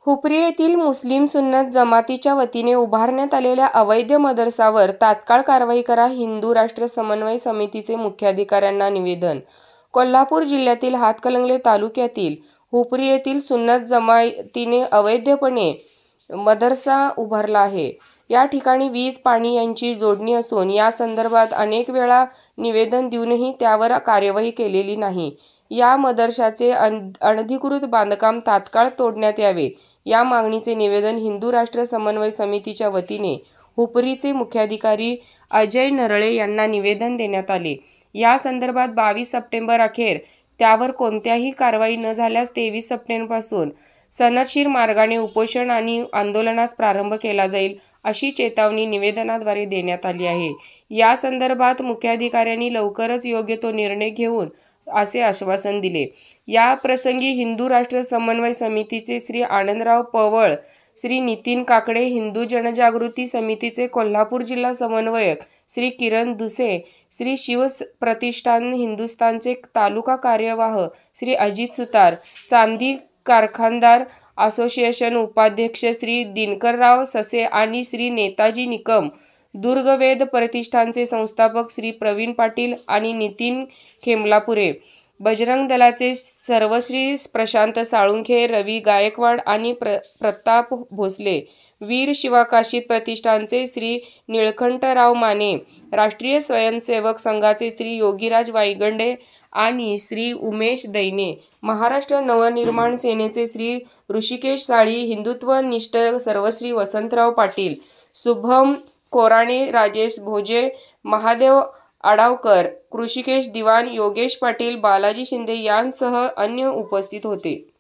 हुपरी येथील मुस्लिम सुन्नत जमातीच्या वतीने उभारण्यात आलेल्या अवैध मदरसावर तात्काळ कारवाई करा. हिंदू राष्ट्र समन्वय समितीचे मुख्याधिकाऱ्यांना निवेदन. कोल्हापूर जिल्ह्यातील हातकणंगले तालुक्यातील हुपरी येथील सुन्नत जमातीने अवैधपणे मदरसा उभारला आहे. या ठिकाणी वीज, पाणी यांची जोडणी असून या संदर्भात अनेक वेळा निवेदन देऊनही त्यावर कार्यवाही केलेली नाही. या मदरशाचे अनधिकृत बांधकाम तात्काळ तोडण्यात यावे, या मागणीचे निवेदन हिंदू राष्ट्र समन्वय समितीच्या वतीने हुपरीचे मुख्याधिकारी अजय नरळे यांना निवेदन देण्यात आले. या संदर्भात 22 सप्टेंबर अखेर त्यावर कोणत्याही कारवाई न झाल्यास 23 सप्टेंबरपासून सनदशीर मार्गाने उपोषण आणि आंदोलनास प्रारंभ केला जाईल, अशी चेतावणी निवेदनाद्वारे देण्यात आली आहे. या संदर्भात मुख्याधिकाऱ्यांनी लवकरच योग्य तो निर्णय घेऊन असे आश्वासन दिले. या प्रसंगी हिंदू राष्ट्र समन्वय समितीचे श्री आनंदराव पवळ, श्री नितीन काकडे, हिंदू जनजागृती समितीचे कोल्हापूर जिल्हा समन्वयक श्री किरण दुसे, श्री शिव प्रतिष्ठान हिंदुस्थानचे तालुका कार्यवाह श्री अजित सुतार, चांदी कारखानदार असोसिएशन उपाध्यक्ष श्री दिनकरराव ससे आणि श्री नेताजी निकम, दुर्गवेद प्रतिष्ठानचे संस्थापक श्री प्रवीण पाटील आणि नितीन खेमलापुरे, बजरंग दलाचे सर्वश्री प्रशांत साळुंखे, रवी गायकवाड आणि प्रताप भोसले, वीर शिवाकाशीत प्रतिष्ठानचे श्री निळकंठराव माने, राष्ट्रीय स्वयंसेवक संघाचे श्री योगीराज वायगंडे आणि श्री उमेश दैने, महाराष्ट्र नवनिर्माण सेनेचे श्री ऋषिकेश साळी, हिंदुत्वनिष्ठ सर्वश्री वसंतराव पाटील, शुभम कोराणे, राजेश भोजे, महादेव आडावकर, ऋषिकेश दिवाण, योगेश पाटील, बालाजी शिंदे यांसह अन्य उपस्थित होते.